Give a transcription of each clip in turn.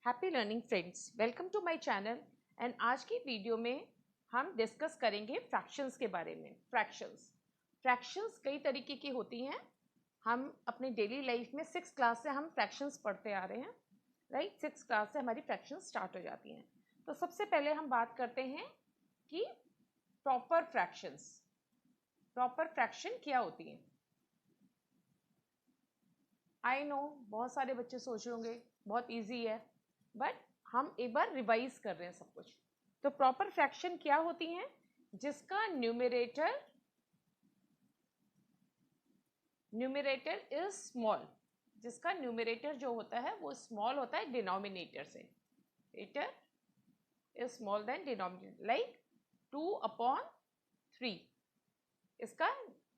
Happy learning friends, welcome to my channel. And आज की video में हम डिस्कस करेंगे फ्रैक्शंस के बारे में। फ्रैक्शंस कई तरीके की होती हैं। हम अपनी डेली लाइफ में 6th क्लास से हम फ्रैक्शंस पढ़ते आ रहे हैं, राइट। 6th क्लास से हमारी फ्रैक्शंस स्टार्ट हो जाती हैं। तो सबसे पहले हम बात करते हैं कि प्रॉपर फ्रैक्शंस। प्रॉपर फ्रैक्शन क्या होती हैं। आई नो बहुत सारे बच्चे सोच रहे होंगे बहुत ईजी है, बट हम एक बार रिवाइज कर रहे हैं सब कुछ। तो प्रॉपर फ्रैक्शन क्या होती हैं? जिसका न्यूमरेटर इज स्मॉल, जिसका न्यूमरेटर जो होता है वो स्मॉल होता है डिनोमिनेटर से। Numerator is small than denominator, like 2/3।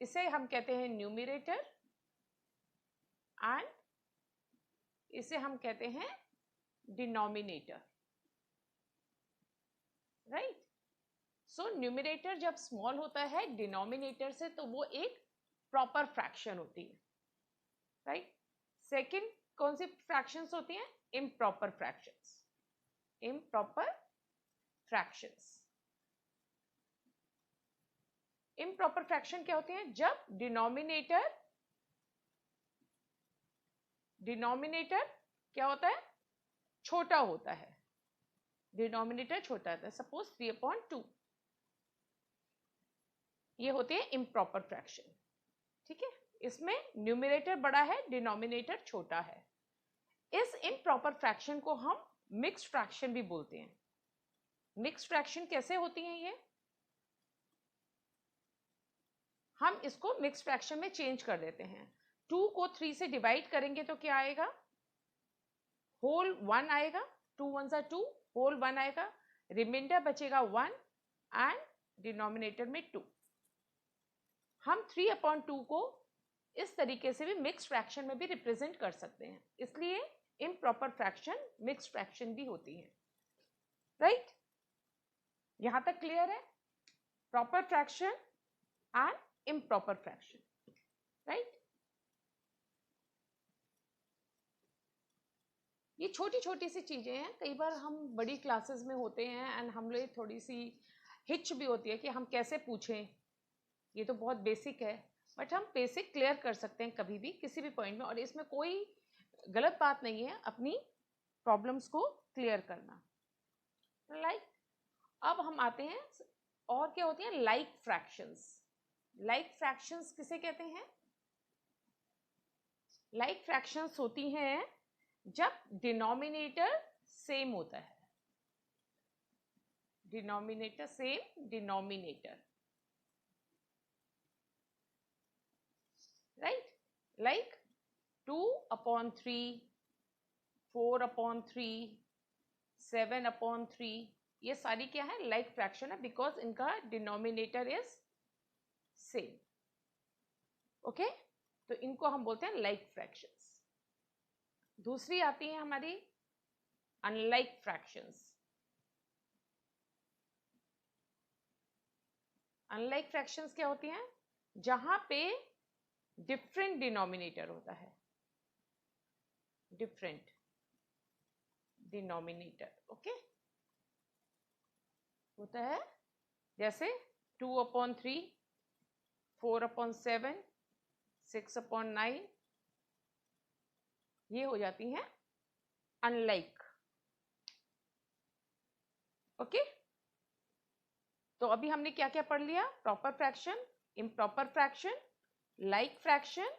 इसे हम कहते हैं न्यूमरेटर एंड इसे हम कहते हैं डिनोमिनेटर, राइट। सो न्यूमरेटर जब स्मॉल होता है डिनोमिनेटर से तो वो एक प्रॉपर फ्रैक्शन होती है, राइट। सेकंड कौन सी फ्रैक्शंस होती हैं? Improper fractions. Improper fractions improper fraction क्या होते हैं? जब डिनोमिनेटर क्या होता है? छोटा होता है। डिनोमिनेटर छोटा होता है। सपोज 3/2, ये होते हैं इम्प्रॉपर फ्रैक्शन, ठीक है। इसमें न्यूमरेटर बड़ा है, डिनोमिनेटर छोटा है। इस इम्प्रॉपर फ्रैक्शन को हम मिक्स्ड फ्रैक्शन भी बोलते हैं। मिक्स्ड फ्रैक्शन कैसे होती हैं ये? हम इसको मिक्स्ड फ्रैक्शन में चेंज कर देते हैं। 2 को 3 से डिवाइड करेंगे तो क्या आएगा? होल 1 आएगा। 2 1 2, होल 1 आएगा। रिमाइंडर बचेगा 1 एंड डिनोमिनेटर में 2। हम 3/2 को इस तरीके से भी मिक्स्ड फ्रैक्शन में भी रिप्रेजेंट कर सकते हैं। इसलिए इम्प्रॉपर फ्रैक्शन मिक्स्ड फ्रैक्शन भी होती है, राइट। यहां तक क्लियर है? Proper fraction and improper fraction, right. ये छोटी छोटी सी चीजें हैं। कई बार हम बड़ी क्लासेस में होते हैं एंड हम लोग थोड़ी सी हिच भी होती है कि हम कैसे पूछें। ये तो बहुत बेसिक है, बट हम बेसिक क्लियर कर सकते हैं कभी भी किसी भी पॉइंट में, और इसमें कोई गलत बात नहीं है अपनी प्रॉब्लम्स को क्लियर करना, लाइक। अब हम आते हैं और क्या होती हैं? Like fractions. लाइक फ्रैक्शंस किसे कहते हैं? लाइक फ्रैक्शंस होती हैं जब डिनोमिनेटर सेम होता है। Denominator same denominator, right. Like 2/3, 4/3, 7/3, ये सारी क्या है? लाइक फ्रैक्शन है, बिकॉज इनका डिनोमिनेटर इज सेम। ओके, तो इनको हम बोलते हैं लाइक फ्रैक्शंस। दूसरी आती है हमारी अनलाइक फ्रैक्शंस। अनलाइक फ्रैक्शंस क्या होती हैं? जहां पे डिफरेंट डिनोमिनेटर होता है। डिफरेंट डिनोमिनेटर, ओके, होता है। जैसे 2/3, 4/7, 6/9, ये हो जाती हैं अनलाइक, ओके। तो अभी हमने क्या क्या पढ़ लिया? Proper fraction, improper fraction, like fraction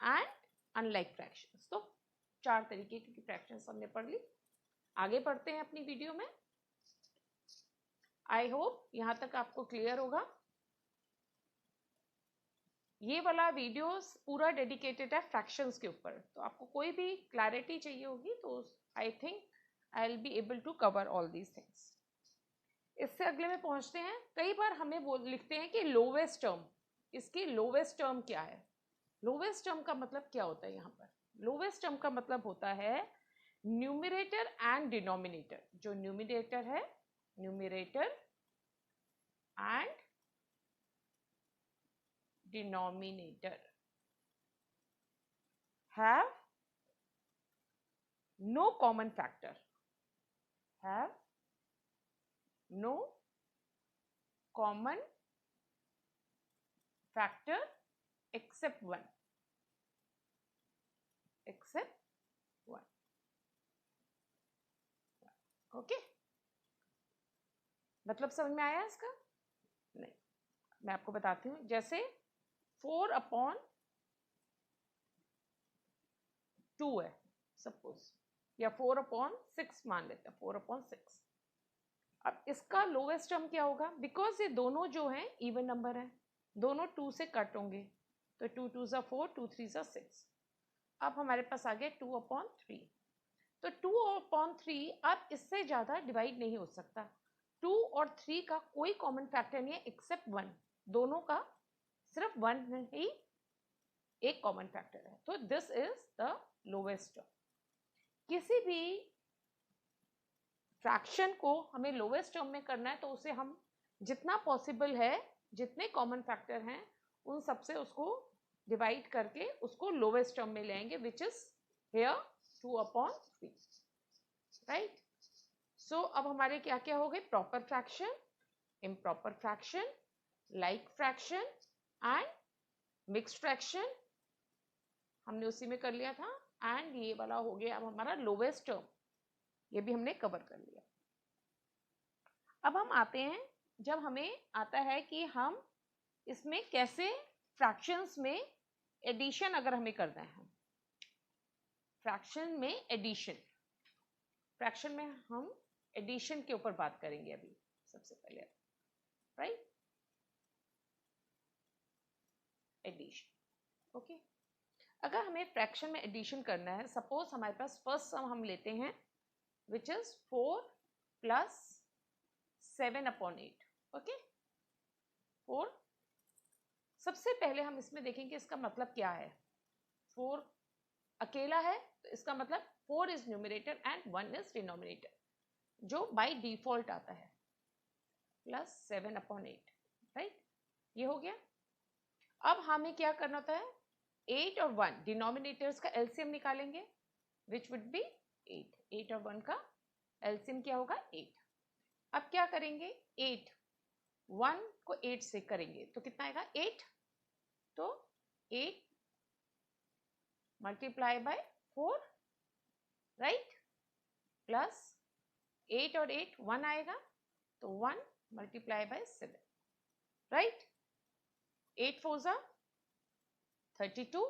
and unlike fraction. तो 4 तरीके की फ्रैक्शंस हमने पढ़ ली। आगे बढ़ते हैं अपनी वीडियो में। आई होप यहां तक आपको क्लियर होगा। ये वाला वीडियोस पूरा डेडिकेटेड है फ्रैक्शंस के ऊपर, तो आपको कोई भी क्लैरिटी चाहिए होगी तो I think I will be able to cover all these things. इससे अगले में पहुंचते हैं। कई बार हमें लिखते हैं कि लोवेस्ट टर्म, इसकी लोवेस्ट टर्म क्या है? लोवेस्ट टर्म का मतलब क्या होता है? यहाँ पर लोवेस्ट टर्म का मतलब होता है न्यूमरेटर एंड डिनोमिनेटर। जो न्यूमरेटर है, numerator and denominator have no common factor, have no common factor except 1, except 1. Okay, मतलब समझ में आया इसका? नहीं, मैं आपको बताती हूँ। जैसे 4/2 है सपोज, या 4/6 मान लेते हैं, 4/6। अब इसका लोवेस्ट टर्म क्या होगा? बिकॉज ये दोनों जो हैं इवन नंबर है, दोनों 2 से कट होंगे, तो 2 2 ज़ा 4, 2 3 ज़ा 6। अब हमारे पास आ गया 2/3। तो 2/3 अब इससे ज़्यादा डिवाइड नहीं हो सकता। 2 और 3 का कोई कॉमन फैक्टर नहीं है एक्सेप्ट 1, दोनों का सिर्फ 1 ही एक कॉमन फैक्टर है। तो this is the lowest term. किसी भी फ्रैक्शन को हमें लोवेस्ट टर्म में करना है तो उसे हम जितना पॉसिबल है, जितने कॉमन फैक्टर हैं उन सबसे उसको डिवाइड करके उसको लोवेस्ट टर्म में लेंगे, विच इज हियर 2/3, राइट। सो अब हमारे क्या क्या हो गए? Proper fraction, improper fraction, like fraction and mixed fraction हमने उसी में कर लिया था। एंड ये वाला हो गया अब हमारा लोवेस्ट टर्म, ये भी हमने कवर कर लिया। अब हम आते हैं, जब हमें आता है कि हम इसमें कैसे फ्रैक्शंस में एडिशन अगर हमें करना है, फ्रैक्शन में एडिशन, फ्रैक्शन में हम एडिशन के ऊपर बात करेंगे अभी सबसे पहले, राइट। Addition, okay. अगर हमें फ्रैक्शन में एडिशन करना है, सपोज हमारे पास फर्स्ट सम हम लेते हैं विच इज 4 + 7/8, ओके। 4, सबसे पहले हम इसमें देखेंगे इसका मतलब क्या है। 4 अकेला है तो इसका मतलब 4 is numerator and 1 is denominator, जो बाय डिफॉल्ट आता है, प्लस 7/8, राइट। ये हो गया। अब हमें क्या करना होता है? 8 और 1 डिनोमिनेटर्स का एलसीएम निकालेंगे, विच वुड बी 8। 8 और 1 का एलसीएम क्या होगा? 8। अब क्या करेंगे? 8, 1 को 8 से करेंगे तो कितना आएगा? 8। तो 8 मल्टीप्लाई बाय 4, राइट, प्लस 8 और 8 1 आएगा, तो 1 मल्टीप्लाई बाय 7, राइट। 8 4 ज़ा 32,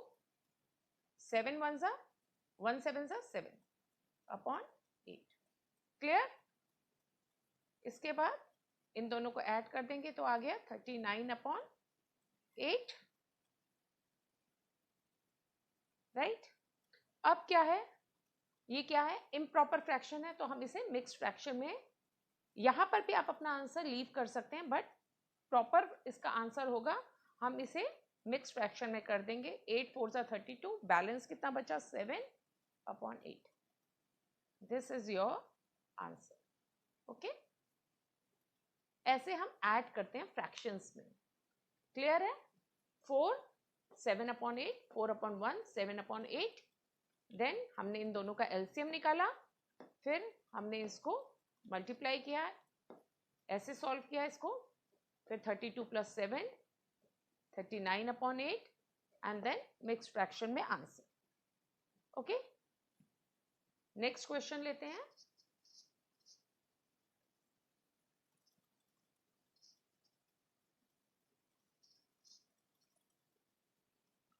7 1 ज़ा 1 7 ज़ा 7/8, क्लियर। इसके बाद इन दोनों को ऐड कर देंगे तो आ गया 39/8, राइट। अब क्या है? ये क्या है? इम्प्रॉपर फ्रैक्शन है, तो हम इसे मिक्स्ड फ्रैक्शन में, यहां पर भी आप अपना आंसर लीव कर सकते हैं, बट प्रॉपर इसका आंसर होगा, हम इसे मिक्स्ड फ्रैक्शन में कर देंगे। 8 4 ज़ा 32, बैलेंस कितना बचा? 7/8। This is your answer, okay. ऐसे हम ऐड करते हैं फ्रैक्शंस में, क्लियर है? 4 7/8, 4/1 7/8, देन हमने इन दोनों का एलसीएम निकाला, फिर हमने इसको मल्टीप्लाई किया, ऐसे सॉल्व किया इसको, फिर 32 + 7 39/8 एंड देन मिक्स्ड फ्रैक्शन में आंसर, ओके। नेक्स्ट क्वेश्चन लेते हैं।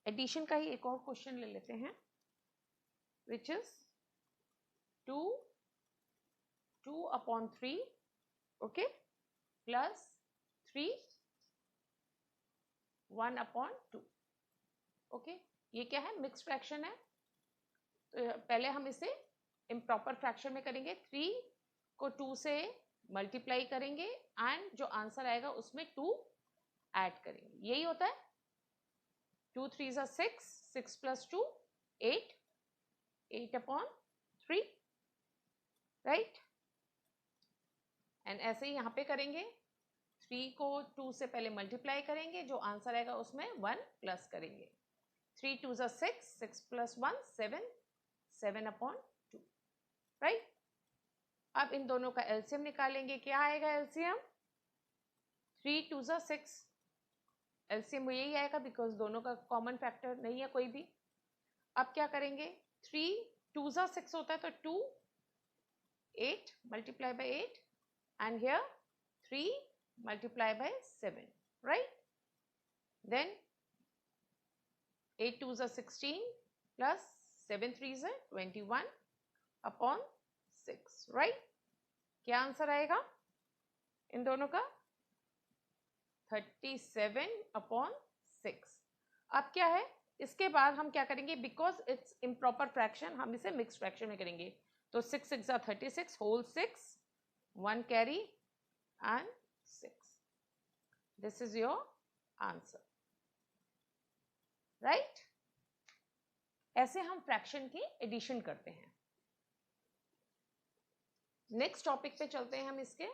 एडिशन का ही एक और क्वेश्चन ले लेते हैं, which is 2/3, okay, plus 3 1/2, okay. ये क्या है? मिक्स्ड फ्रैक्शन है, तो पहले हम इसे इम्प्रॉपर फ्रैक्शन में करेंगे। 3 को 2 से मल्टीप्लाई करेंगे एंड जो आंसर आएगा उसमें 2 ऐड करेंगे, यही होता है। 2 3 ज़ा 6, 6 + 2 8, 8/3, राइट। एंड ऐसे ही यहाँ पे करेंगे, 3 को 2 से पहले मल्टीप्लाई करेंगे, जो आंसर आएगा उसमें 1 प्लस करेंगे। 3 2 ज़ा 6, 6 + 1 7, 7/2, राइट। अब इन दोनों का एलसीएम निकालेंगे, क्या आएगा एलसीएम? 3 2 6, एलसीएम यही आएगा बिकॉज दोनों का कॉमन फैक्टर नहीं है कोई भी। अब क्या करेंगे, 3 2 6 होता है तो 2 8 multiply by 8 and here 3 multiply by 7, right? Then 8 2 16 plus 7 3 21 upon 6, right? क्या आंसर आएगा इन दोनों का? 37 अपॉन 6। अब क्या है, इसके बाद हम क्या करेंगे, बिकॉज इट्स इम्प्रॉपर फ्रैक्शन हम इसे मिक्स फ्रैक्शन में करेंगे। तो 6 6 36 whole 6 1 carry and 6, this is your answer, right? ऐसे हम फ्रैक्शन की एडिशन करते हैं। नेक्स्ट टॉपिक पे चलते हैं हम। इसके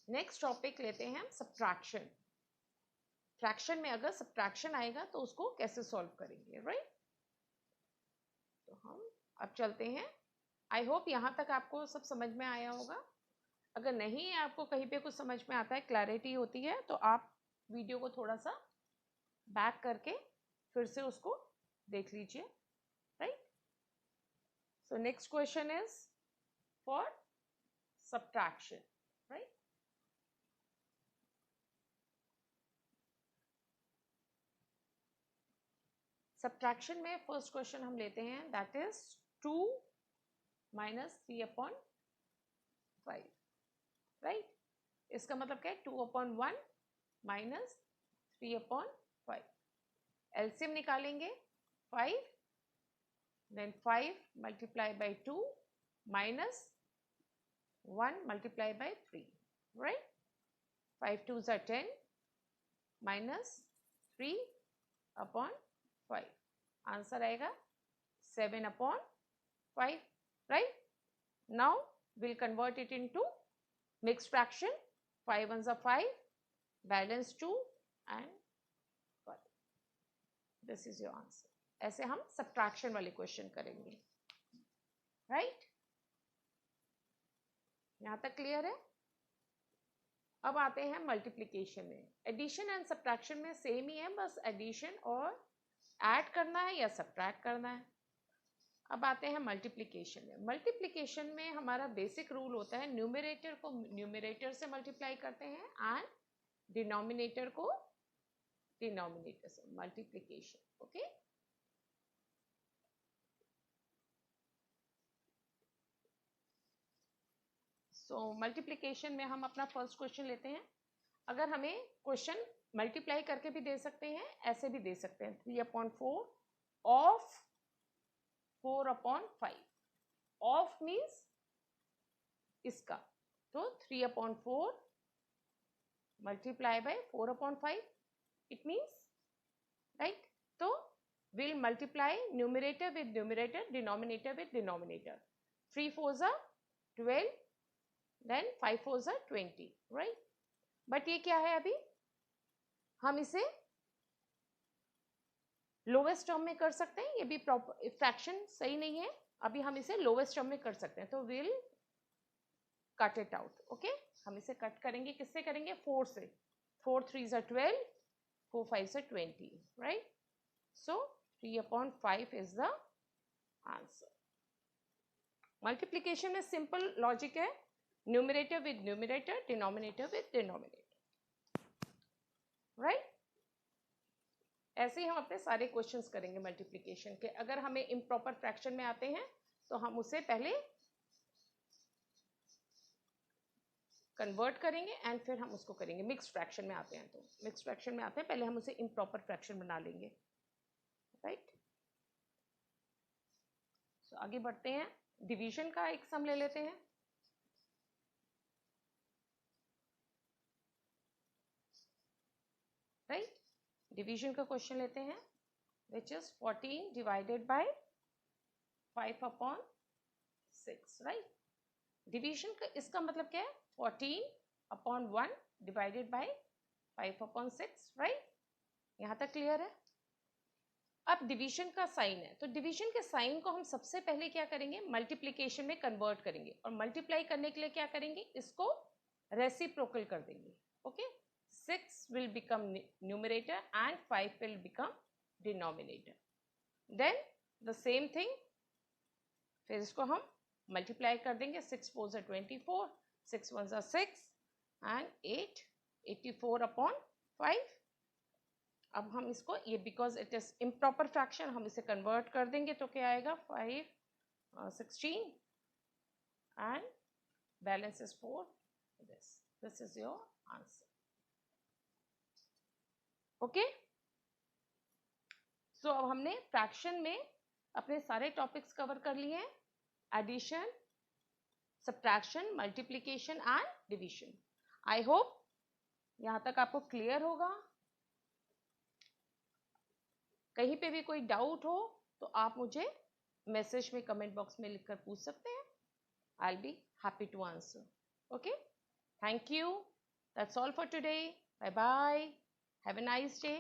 नेक्स्ट टॉपिक लेते हैं हम सब्ट्रैक्शन। फ्रैक्शन में अगर सब्ट्रैक्शन आएगा तो उसको कैसे सॉल्व करेंगे, राइट? तो हम अब चलते हैं। आई होप यहाँ तक आपको सब समझ में आया होगा। अगर नहीं आपको कहीं पे कुछ समझ में आता है, क्लैरिटी होती है, तो आप वीडियो को थोड़ा सा बैक करके फिर से उसको देख लीजिए, right? So next question is for subtraction, right? Subtraction में फर्स्ट क्वेश्चन हम लेते हैं, that is 2 minus 3 upon 5, right? इसका मतलब क्या है, 2 अपॉन 1 माइनस 3 अपॉन 5। एलसीएम निकालेंगे 5, then 5 multiply by 2 minus 1 multiply by 3, right? 5 2 are 10 minus 3 upon 5, answer आएगा 7 upon 5, right? Now we'll convert it into mixed fraction. 5 ones are 5, balance 2 and 5. This is your answer. ऐसे हम subtraction वाले question करेंगे, right? यहाँ तक clear है? अब आते हैं मल्टीप्लिकेशन में। एडिशन एंड सब्ट्रैक्शन में सेम ही है, बस एडिशन और ऐड करना है या सब्ट्रैक्ट करना है। अब आते हैं मल्टीप्लिकेशन में। मल्टीप्लिकेशन में हमारा बेसिक रूल होता है, न्यूमरेटर को न्यूमरेटर से मल्टीप्लाई करते हैं एंड डिनोमिनेटर को डिनोमिनेटर से, मल्टीप्लिकेशन, ओके? सो मल्टीप्लिकेशन में हम अपना फर्स्ट क्वेश्चन लेते हैं। अगर हमें क्वेश्चन मल्टीप्लाई करके भी दे सकते हैं, ऐसे भी दे सकते हैं, 3 upon 4 of 4 upon 5। Of means इसका, तो 3 upon 4 multiply by 4 upon 5, it means, right? तो will multiply numerator with numerator, denominator with denominator. 3 4s are 12, then 5 4s are 20, right? But ये क्या है, अभी हम इसे लोवेस्ट टर्म में कर सकते हैं, ये भी प्रॉपर फ्रैक्शन सही नहीं है, अभी हम इसे लोवेस्ट टर्म में कर सकते हैं। तो will cut it out, okay? हम इसे कट करेंगे, किससे करेंगे? 4 से। 4 3s are 12, 4 5s are 20, right? So 3 upon 5 is the answer. Multiplication में सिंपल लॉजिक है, numerator with numerator, denominator with denominator, right? ऐसे ही हम अपने सारे क्वेश्चंस करेंगे मल्टीप्लिकेशन के। अगर हमें इम्प्रॉपर फ्रैक्शन में आते हैं तो हम उसे पहले कन्वर्ट करेंगे एंड फिर हम उसको करेंगे। मिक्स्ड फ्रैक्शन में आते हैं, तो मिक्स्ड फ्रैक्शन में आते हैं पहले हम उसे इम्प्रॉपर फ्रैक्शन बना लेंगे, राइट? सो आगे बढ़ते हैं। डिवीजन का एक सम ले लेते हैं। राइट? डिवीजन का क्वेश्चन लेते हैं, which is 14 divided by 5 upon 6, right? Division का इसका मतलब क्या है? 14 upon 1 divided by 5 upon 6, right? यहाँ तक क्लियर है? अब डिवीजन का साइन है, तो डिवीजन के साइन को हम सबसे पहले क्या करेंगे, मल्टीप्लिकेशन में कन्वर्ट करेंगे, और मल्टीप्लाई करने के लिए क्या करेंगे, इसको रेसिप्रोकल कर देंगे. Okay, 6 will become numerator and 5 will become denominator. Then the same thing, फिर इसको हम मल्टीप्लाई कर देंगे. 6 4 are 24, 6 1 are 6 and 8, 84 upon 5. अब हम इसको, ये because it is improper fraction, हम इसे कन्वर्ट कर देंगे तो क्या आएगा, 5 16 and balance is 4. This is your answer. Okay, so अब हमने फ्रैक्शन में अपने सारे टॉपिक्स कवर कर लिए हैं, addition, subtraction, multiplication and division. I hope यहां तक आपको क्लियर होगा. कहीं पे भी कोई डाउट हो तो आप मुझे मैसेज में, कमेंट बॉक्स में लिखकर पूछ सकते हैं. I will be happy to answer. Okay, thank you. That's all for today. Bye bye. Have a nice day.